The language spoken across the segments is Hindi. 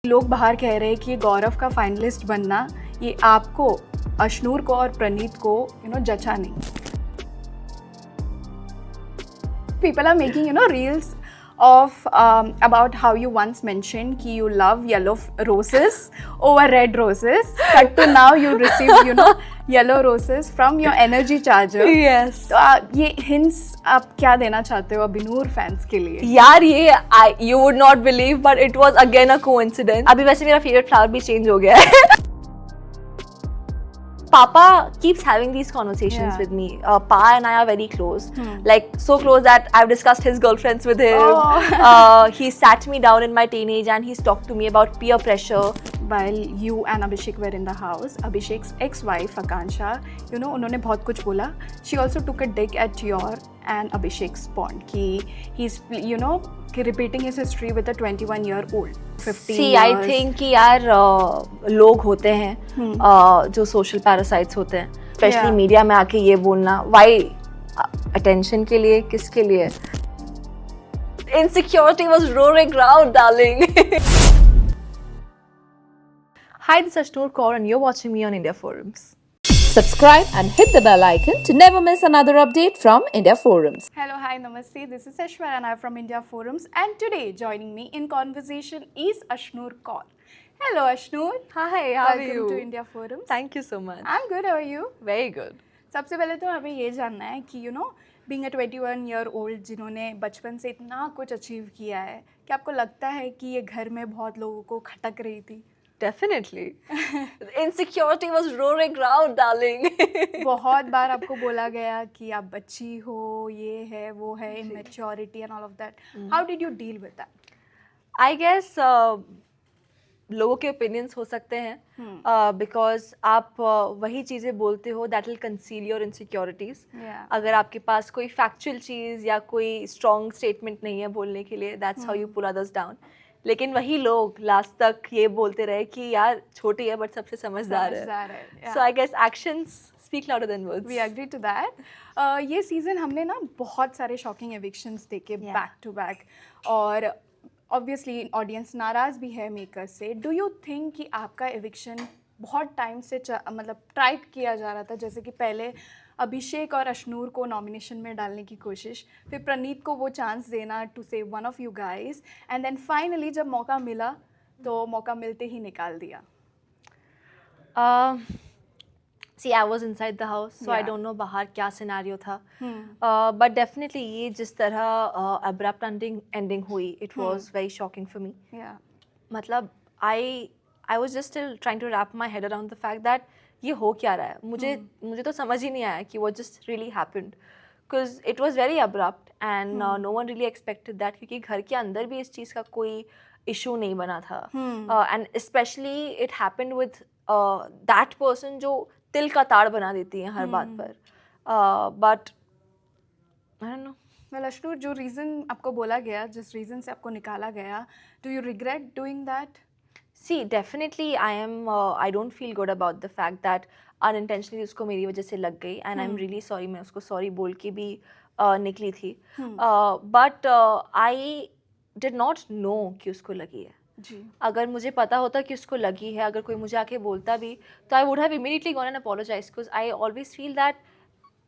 लोग बाहर कह रहे हैं कि गौरव का फाइनलिस्ट बनना ये आपको, अशनूर को और प्रणीत को जचा नहीं. People are making reels of about how you once mentioned कि you love yellow roses over red roses. Cut to now you received yellow roses from your energy charger. Yes. तो ये hints आप क्या देना चाहते हो अभिनूर फैंस के लिए? यार ये you would not believe but it was again a coincidence. अभी वैसे मेरा favorite flower भी change हो गया है. Papa keeps having these conversations with me. Pa and I are very close, like so close that I've discussed his girlfriends with him. He sat me down in my teenage and he's talked to me about peer pressure. While you and Abhishek were in the house, Abhishek's ex-wife Akansha, उन्होंने बहुत कुछ बोला. She also took a dig at your and Abhishek's bond. He's repeating his history with a 21-year-old. 15 See, years. I think कि यार लोग होते हैं जो social parasites होते हैं, especially media में आके ये बोलना, why attention के लिए, किसके लिए? Insecurity was roaring around, darling. Hi, this is Ashnur Kaur and you're watching me on India Forums. Subscribe and hit the bell icon to never miss another update from India Forums. Hello, hi, namaste. This is Ashwar and I'm from India Forums. And today, joining me in conversation is Ashnur Kaur. Hello, Ashnur. Hi, how are Welcome you? to India Forums. Thank you so much. I'm good. How are you? Very good. सबसे पहले तो हमें ये जानना है कि being a 21-year-old जिन्होंने बचपन से इतना कुछ अचीव किया है, क्या आपको लगता है कि ये घर में बहुत लोगों को खटक रही थी? Definitely. Insecurity was roaring around, darling. बहुत बार आपको बोला गया कि आप बच्ची हो, ये है, वो है, immaturity and all of that. How did you deal with that? I guess लोगों के opinions हो सकते हैं because आप वही चीज़ें बोलते हो that will conceal your insecurities. Yeah. अगर आपके पास कोई factual चीज़ या कोई strong statement नहीं है बोलने के लिए, that's how you pull others down. लेकिन वही लोग लास्ट तक ये बोलते रहे कि यार छोटी है बट सबसे समझदार है. So I guess actions speak louder than words. We agree to that. ये सीजन हमने ना बहुत सारे शॉकिंग एविक्शंस देखे बैक टू बैक और ऑब्वियसली ऑडियंस नाराज़ भी है मेकर से. डू यू थिंक कि आपका एविक्शन बहुत टाइम से मतलब ट्राई किया जा रहा था, जैसे कि पहले अभिषेक और अशनूर को नॉमिनेशन में डालने की कोशिश, फिर प्रणीत को वो चांस देना to save one of you guys, and then finally जब मौका मिला तो मौका मिलते ही निकाल दिया? See, I was inside the house, so I don't know बाहर क्या सिनेरियो था. But definitely ये जिस तरह abrupt ending हुई, it was very shocking for me. Yeah. मतलब I was just still trying to wrap my head around the fact that ये हो क्या रहा है. मुझे तो समझ ही नहीं आया कि what just really happened, because it was very abrupt and no one really expected that, क्योंकि घर के अंदर भी इस चीज़ का कोई issue नहीं बना था. And especially it happened with that person जो तिल का ताड़ बना देती है हर बात पर. But I don't know. Well, Ashnoor, जो रीज़न आपको बोला गया, जिस रीज़न से आपको निकाला गया, do you regret doing that? See, definitely I don't feel good about the fact that unintentionally उसको मेरी वजह से लग गई and I'm really sorry. मैं उसको sorry बोल के भी निकली थी. But I did not know कि उसको लगी है. जी. अगर मुझे पता होता कि उसको लगी है, अगर कोई मुझे आके बोलता भी, तो I would have immediately gone and apologized, because I always feel that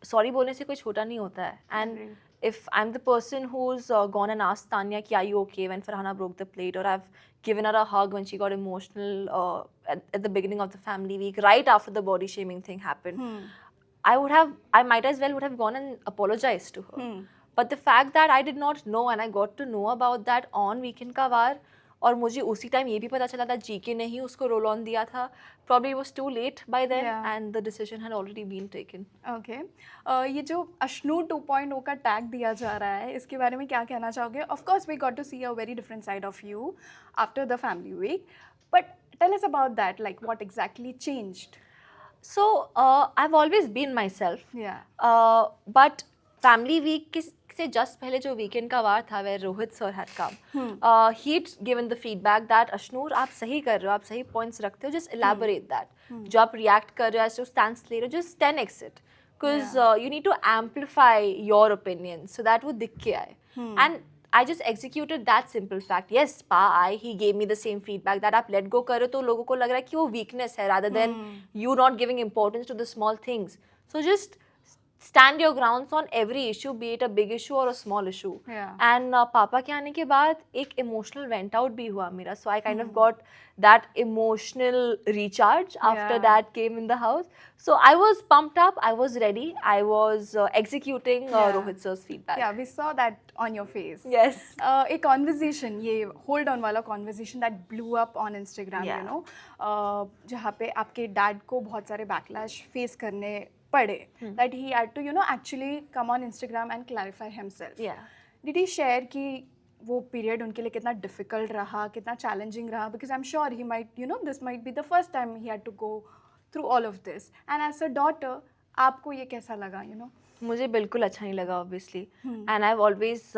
sorry बोलने से कोई छोटा नहीं होता है. And if I'm the person who's gone and asked Tanya कि are you okay when Farhana broke the plate, or I've given her a hug when she got emotional at the beginning of the family week, right after the body shaming thing happened, I might as well would have gone and apologized to her. But the fact that I did not know and I got to know about that on Weekend का वार, और मुझे उसी टाइम ये भी पता चला था जीके ने ही उसको रोल ऑन दिया था. Probably it was too late by then and the decision had already been taken. Okay. ये जो अशनूर 2.0 का टैग दिया जा रहा है, इसके बारे में क्या कहना चाहोगे? Of course, we got to see a very different side of you after the family week. But tell us about that, like what exactly changed? So, I've always been myself. Yeah. But family week से जस्ट पहले जो वीकेंड का वार था, where Rohit sir had come, he'd given the feedback that Ashnoor आप सही कर रहे हो, आप सही पॉइंट्स रखते हो, just elaborate that. जो आप रिएक्ट कर रहे हो, जो स्टैंस ले रहे हो, just 10x it, because you need to amplify your opinion so that वो दिख के आए. And I just executed that simple fact. Yes, he gave me the same feedback that आप let go करो तो लोगों को लग रहा है कि वो weakness है rather than you not giving importance to the small things. So just stand your grounds on every issue, be it a big issue or a small issue. Yeah. And पापा के आने के बाद एक emotional vent out भी हुआ मेरा. So I kind of got that emotional recharge after Yeah. that came in the house. So I was pumped up, I was ready, I was executing Yeah. Rohit sir's feedback. Yeah, we saw that on your face. Yes. A conversation, ये hold on वाला conversation that blew up on Instagram, Yeah. you know, जहाँ पे आपके dad को बहुत सारे backlash face करने पड़े, that he had to, you know, actually come on Instagram and clarify himself. Yeah. Did he share कि वो period उनके लिए कितना difficult रहा, कितना challenging रहा? Because I'm sure he might, you know, this might be the first time he had to go through all of this. And as a daughter, आपको ये कैसा लगा, you know? मुझे बिल्कुल अच्छा नहीं लगा ऑब्वियसली एंड आई ऑलवेज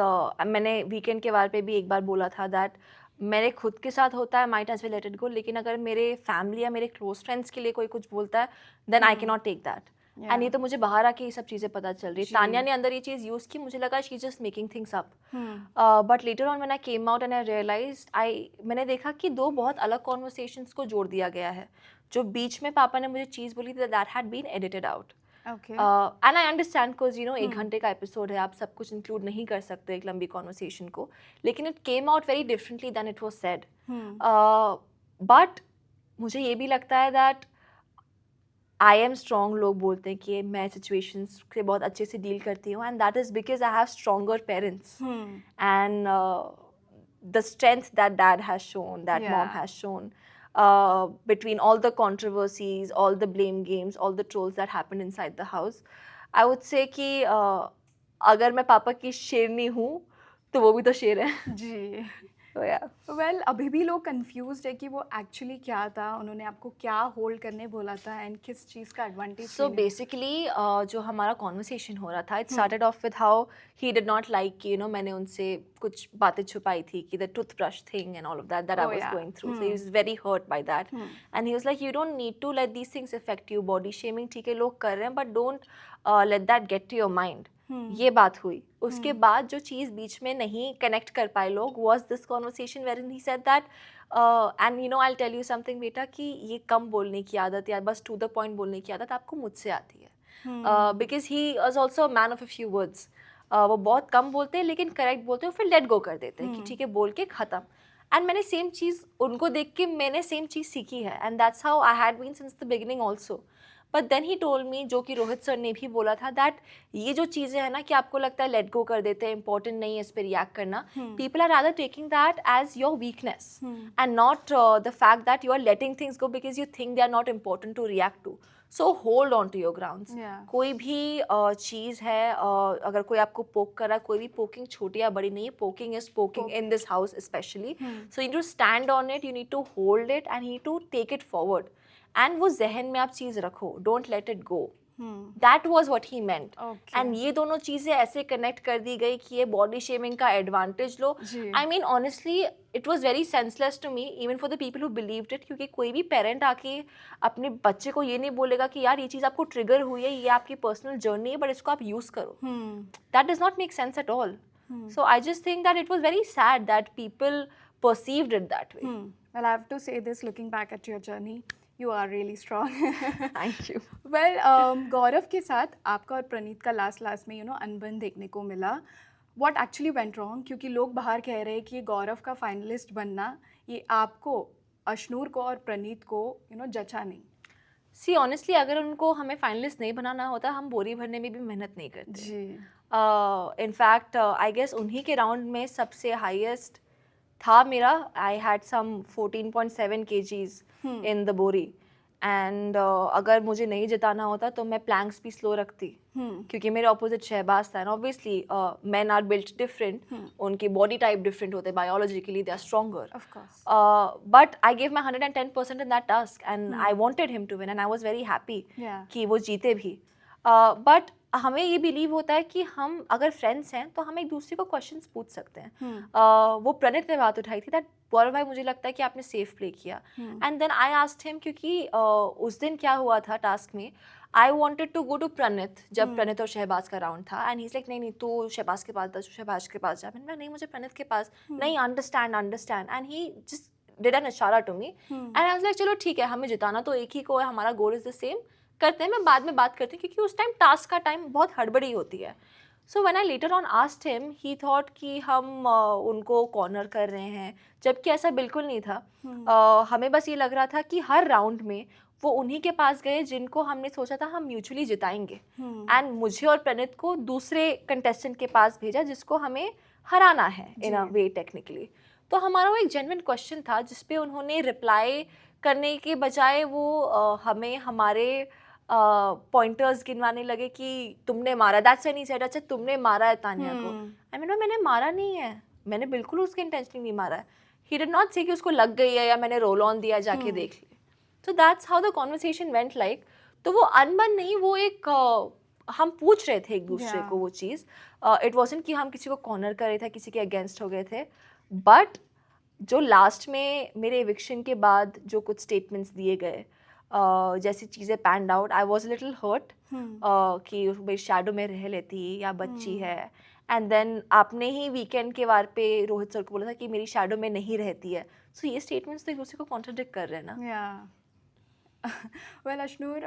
मैंने वीकेंड के बारे पे भी एक बार बोला था दैट मेरे खुद के साथ होता है might as well let it go, लेकिन अगर मेरे फैमिली या मेरे क्लोज फ्रेंड्स के लिए कोई कुछ बोलता है then I can not take that. And ये तो मुझे बाहर आके ये सब चीज़ें पता चल रही है. तानिया ने अंदर ये चीज़ यूज़ की, मुझे लगा she just making things up, but later on when I came out and I realized मैंने देखा कि दो बहुत अलग कॉन्वर्सेशंस को जोड़ दिया गया है. जो बीच में पापा ने मुझे चीज़ बोली थी that had been edited out. Okay. And I understand because you know 1 घंटे का एपिसोड है, आप सब कुछ इंक्लूड नहीं कर सकते एक लंबी कॉन्वर्सेशन को, लेकिन it came out very differently than it was said. But मुझे ये भी लगता है दैट आई एम स्ट्रॉन्ग. लोग बोलते हैं कि मैं सिचुएशंस से बहुत अच्छे से डील करती हूँ, and that is because I have stronger parents and the strength that dad has shown, that Yeah. Mom has shown. Between all the controversies, all the blame games, all the trolls that happened inside the house, I would say कि अगर मैं पापा की शेरनी हूँ तो वो भी तो शेर है. जी. So yeah. Well, अभी भी लोग कंफ्यूज्ड है कि वो एक्चुअली क्या था, उन्होंने आपको क्या होल्ड करने बोला था एंड किस चीज़ का एडवांटेज. So basically जो हमारा कॉन्वर्सेशन हो रहा था, it started off with how he did not like कि you know मैंने उनसे कुछ बातें छुपाई थी कि the toothbrush thing and all of that I Oh, was yeah. going through. So he was very hurt by that. And he was like, you don't need to let these things affect you. Body shaming ठीक है लोग कर रहे हैं, but don't let that get to your mind. ये बात हुई. उसके बाद जो चीज़ बीच में नहीं कनेक्ट कर पाए लोग was this conversation wherein he said that and you know I'll tell you something बेटा कि ये कम बोलने की आदत या बस to the point बोलने की आदत आपको मुझसे आती है. Because he was also a man of a few words. वो बहुत कम बोलते हैं लेकिन करेक्ट बोलते हैं, फिर लेट गो कर देते हैं कि ठीक है बोल के ख़त्म. एंड मैंने सेम चीज़ उनको देख के मैंने सेम चीज़ सीखी है, and that's how I had been since the beginning also. But then he told me, जो कि रोहित सर ने भी बोला था, दैट ये जो चीज़ें हैं ना कि आपको लगता है लेट गो कर देते हैं, इंपॉर्टेंट नहीं है इस पर रिएक्ट करना, people are rather taking that as your weakness and not the fact that you are letting things go because you think they are not important to react to. So hold on to your grounds. कोई भी चीज़ है, अगर कोई आपको पोक कर रहा है, कोई भी पोकिंग छोटी या बड़ी नहीं है, poking is poking in this house specially. So you need to stand on it, you need to hold it and you need to take it forward. And वो जहन में आप चीज़ रखो, don't let it go. That was what he meant. And ये दोनों चीज़ें ऐसे कनेक्ट कर दी गई कि ये बॉडी शेमिंग का एडवांटेज लो. I mean honestly it was very senseless to me, even for the people who believed it. क्योंकि कोई भी पेरेंट आके अपने बच्चे को ये नहीं बोलेगा कि यार ये चीज़ आपको ट्रिगर हुई है, ये आपकी पर्सनल जर्नी है, बट इसको आप यूज़ करो. That does not make sense at all. So I just think that it was very sad that people perceived it that way. Well, I have to say this, looking back at your journey, you are really strong. Thank you. Well, गौरव के साथ आपका और प्रणीत का लास्ट में अनबन देखने को मिला. What actually went wrong? क्योंकि लोग बाहर कह रहे हैं कि गौरव का फाइनलिस्ट बनना ये आपको, अशनूर को और प्रणीत को जचा नहीं. See, honestly, अगर उनको हमें फाइनलिस्ट नहीं बनाना होता, हम बोरी भरने में भी मेहनत नहीं करते. जी. In fact, I guess उन्हीं के राउंड में सबसे हाईएस्ट था मेरा. I had some 14.7 kgs in the bori. And अगर मुझे नहीं जिताना होता तो मैं प्लैंक्स भी स्लो रखती, क्योंकि मेरे ऑपोजिट शहबाज था. And obviously man are built different, उनकी बॉडी टाइप डिफरेंट होते, biologically they are stronger. But I give my 110% in that task and I wanted him to win and I was very happy कि वो जीते भी. बट हमें ये बिलीव होता है कि हम अगर फ्रेंड्स हैं तो हम एक दूसरे को क्वेश्चंस पूछ सकते हैं. वो प्रणीत ने बात उठाई थी दैट गौरव भाई मुझे लगता है कि आपने सेफ प्ले किया. And then I asked him, क्योंकि उस दिन क्या हुआ था टास्क में, I wanted to go to Pranit, जब प्रणित और शहबाज का राउंड था, एंड ही इज लाइक नहीं तू शहबाज के पास, शहबाज के पास जा। मैंने नहीं, मुझे प्रणित के पास, नहीं, understand, and he just did an इशारा to me, and I was like चलो ठीक है, हमें जिताना तो एक ही को है, हमारा गोल इज द सेम, करते हैं, मैं बाद में बात करती हूँ, क्योंकि उस टाइम टास्क का टाइम बहुत हड़बड़ी होती है। So when I later on asked him, he thought कि हम उनको कॉर्नर कर रहे हैं, जबकि ऐसा बिल्कुल नहीं था। हमें बस ये लग रहा था कि हर राउंड में वो उन्हीं के पास गए जिनको हमने सोचा था हम म्यूचुअली जिताएंगे, एंड मुझे और प्रणित को दूसरे कंटेस्टेंट के पास भेजा जिसको हमें हराना है इन अ वे टेक्निकली। तो हमारा वो एक जेन्युइन क्वेश्चन था जिस पे उन्होंने रिप्लाई करने के बजाय वो हमें हमारे पॉइंटर्स गिनवाने लगे कि तुमने मारा, दैट्स व्हेन ही सेड, अच्छा तुमने मारा है तानिया को। आई मीन मैंने मारा नहीं है, मैंने बिल्कुल उसके इंटेंशनली नहीं मारा है। ही डिड नॉट से कि उसको लग गई है या मैंने रोल ऑन दिया, जाके देख ले। So that's how the conversation went like. तो वो अनबन नहीं, वो एक हम पूछ रहे थे एक दूसरे को वो चीज़। इट वॉजंट कि हम किसी को कॉर्नर कर रहे थे, किसी के अगेंस्ट हो गए थे, बट जो लास्ट में मेरे एविक्शन के बाद जो कुछ स्टेटमेंट्स दिए गए, जैसी चीज़ें panned out, I was little hurt कि मेरी शैडो में रह लेती या बच्ची है। एंड देन आपने ही वीकेंड के वार पे रोहित सर को बोला था कि मेरी शैडो में नहीं रहती है। सो ये स्टेटमेंट्स तो एक दूसरे को कॉन्ट्रडिक्ट कर रहे हैं ना। Well, Ashnur,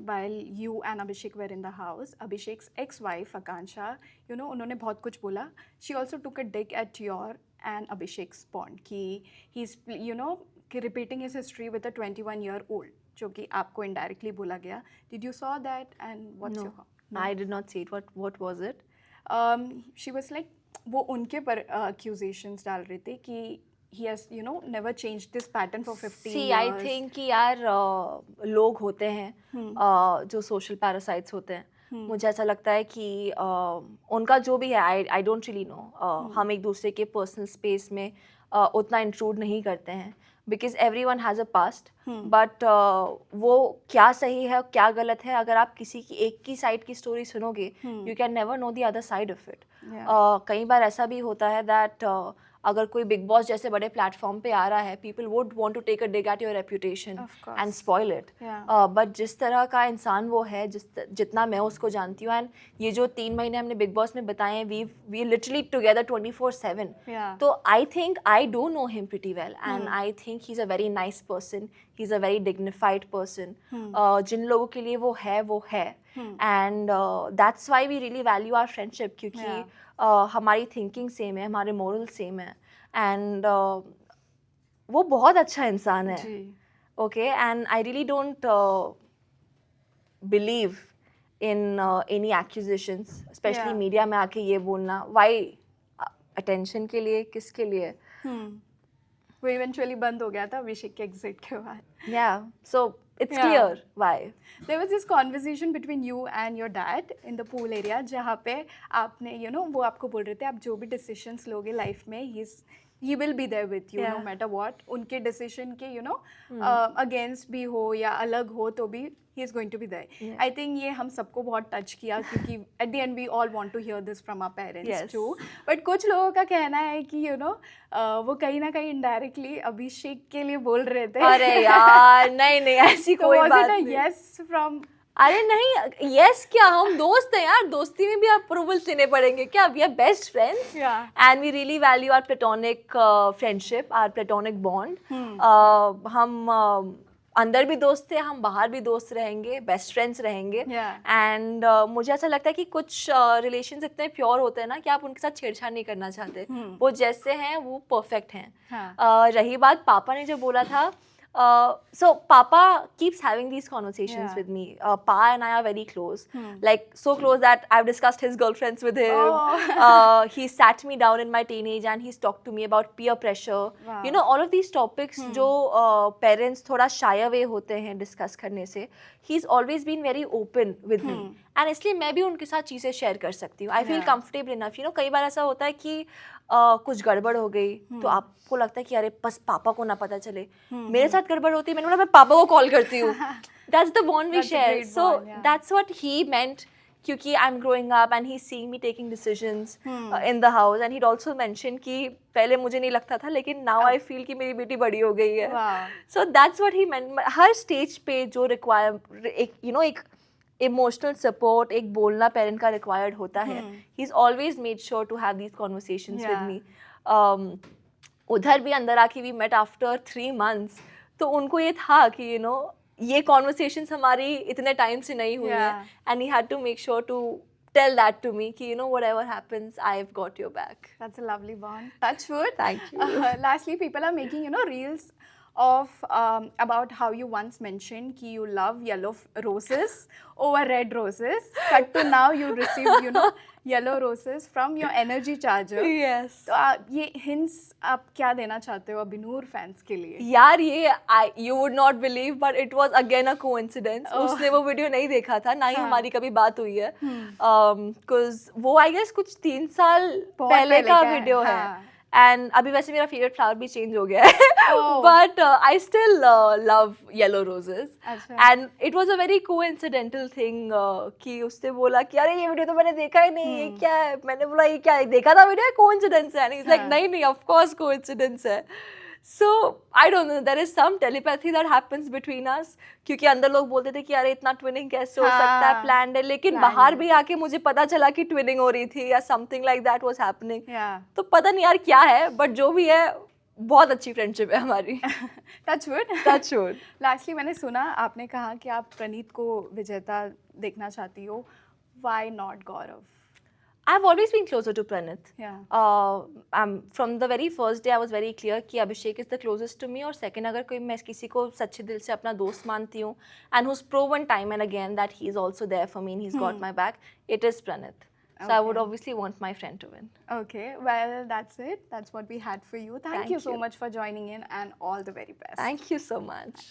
while you and Abhishek were in the house, Abhishek's ex-wife Akansha, you know, उन्होंने बहुत कुछ बोला. She also took a dig at your and Abhishek's bond कि he's, you know, repeating his history with a 21-year-old, जो कि आपको indirectly बोला गया. Did you saw that and what's your? No, I did not see it. What was it? She was like, वो उनके पर accusations डाल रहे थे कि he has, you know, never changed this pattern for 15 See, years. I think कि यार लोग होते हैं जो सोशल पैरासाइट्स होते हैं, मुझे ऐसा लगता है कि उनका जो भी है, आई डोंट रियली नो, हम एक दूसरे के पर्सनल स्पेस में उतना इंट्रूड नहीं करते हैं, because everyone has a past, but वो क्या सही है क्या गलत है, अगर आप किसी की एक की साइड की स्टोरी सुनोगे, you can never know the other side of it. कई बार ऐसा भी होता है दैट अगर कोई बिग बॉस जैसे बड़े प्लेटफॉर्म पे आ रहा है, people would want to take a dig at your reputation and spoil it, but जिस तरह का इंसान वो है, जितना मैं उसको जानती हूँ, एंड ये जो 3 महीने हमने बिग बॉस में बताए हैं, वी लिटरली टुगेदर 24/7, तो I think I do know him pretty well, and I think he is a very nice person, he is a very dignified person. जिन लोगों के लिए वो है, and that's why we really value our friendship, क्योंकि हमारी थिंकिंग सेम है, हमारे मोरल सेम है, एंड वो बहुत अच्छा इंसान है। Okay, and I really don't believe in any accusations, specially media में आके ये बोलना, वाई, अटेंशन के लिए, किसके लिए? वो इवेंचुअली बंद हो गया था अभिषेक के एग्जिट के बाद. Yeah, so it's clear why. There was this conversation between you and your dad in the pool area जहाँ पे आपने वो आपको बोल रहे थे आप जो भी decisions लोगे लाइफ में he will be there with you no matter what. उनके decision के against भी हो या अलग हो तो भी he is going to be there. I think ये हम सबको बहुत touch किया क्योंकि at the end we all want to hear this from our parents too. But कुछ लोगों का कहना है कि वो कहीं ना कहीं indirectly अभिषेक के लिए बोल रहे थे. अरे यार नहीं ऐसी कोई बात नहीं. Was it a yes from? अरे नहीं, यस क्या, हम दोस्त हैं यार, दोस्ती में भी अप्रूवल लेने पड़ेंगे क्या? We are best friends and we really value our platonic friendship, our platonic bond. हम अंदर भी दोस्त थे, हम बाहर भी दोस्त रहेंगे, बेस्ट फ्रेंड्स रहेंगे. एंड मुझे ऐसा लगता है कि कुछ रिलेशंस इतने प्योर होते हैं ना कि आप उनके साथ छेड़छाड़ नहीं करना चाहते. वो जैसे हैं वो परफेक्ट हैं. रही बात पापा ने जो बोला था, so Papa keeps having these conversations with me. Pa and I are very close, like so close that I've discussed his girlfriends with him. He sat me down in my teenage and he's talked to me about peer pressure. You know, all of these topics जो parents थोड़ा shy away होते हैं discuss करने से. He's always been very open with me. And इसलिए मैं भी उनके साथ चीज़ें शेयर कर सकती हूँ. I feel comfortable enough. You know, कई बार ऐसा होता है कि कुछ गड़बड़ हो गई तो आपको लगता है कि अरे बस पापा को ना पता चले. मेरे साथ गड़बड़ होती है, मैंने बोला मैं पापा को कॉल करती हूँ. That's the bond we share. So that's what he meant. क्योंकि I'm growing up and he's seeing me taking decisions in the house, and he'd also mentioned कि पहले मुझे नहीं लगता था लेकिन now I feel कि मेरी बेटी बड़ी हो गई है. So that's what he meant. Her stage पे जो एक इमोशनल सपोर्ट एक बोलना पेरेंट का रिक्वायर्ड होता है, he is always made sure to have these conversations with me. उधर भी अंदर आके वी मेट आफ्टर 3 months, तो उनको ये था कि यू नो ये कॉन्वर्सेशंस हमारी इतने टाइम से नहीं हुई है, and he had to make sure to tell that to me कि you know whatever happens I've got your back. That's a lovely bond. Touch wood. Thank you. Lastly, people are making reels of about how you once mentioned कि you love yellow roses over red roses. Cut to now you received yellow roses from your energy charger. Yes. तो ये hints आप क्या देना चाहते हो अभिनूर fans के लिए? यार ये you would not believe but it was again a coincidence. उसने वो वीडियो नहीं देखा था, ना ही हमारी कभी बात हुई है, because वो I guess कुछ 3 साल पहले का वीडियो है. एंड अभी वैसे मेरा फेवरेट फ्लावर भी चेंज हो गया है, but I still love yellow roses. And it was a very coincidental thing कि उसने बोला कि अरे ये वीडियो तो मैंने देखा ही नहीं, ये क्या है. मैंने बोला ये क्या है, देखा था वीडियो, कोइंसिडेंस है. एंड ही इज लाइक नहीं ऑफ कोर्स कोइंसिडेंस है. So I don't know, there is some telepathy that happens between us, क्योंकि अंदर लोग बोलते थे कि अरे इतना ट्विनिंग कैसे हो सकता है, प्लान्ड है, लेकिन बाहर भी आके मुझे पता चला कि ट्विनिंग हो रही थी या something like that was happening. तो पता नहीं यार क्या है, बट जो भी है बहुत अच्छी फ्रेंडशिप है हमारी. Touch wood. Touch wood. Lastly मैंने सुना आपने कहा कि आप प्रणीत को विजेता देखना चाहती हो. Why not Gaurav? I've always been closer to Pranit. Yeah. From the very first day I was very clear कि अभिषेक is the closest to me, और second अगर कोई मैं किसी को सच्चे दिल से अपना दोस्त मानती हूँ and who's proven time and again that he is also there for me and he's got my back, it is Pranit. So I would obviously want my friend to win. Okay, well that's it. That's what we had for you. Thank you so much for joining in and all the very best. Thank you so much.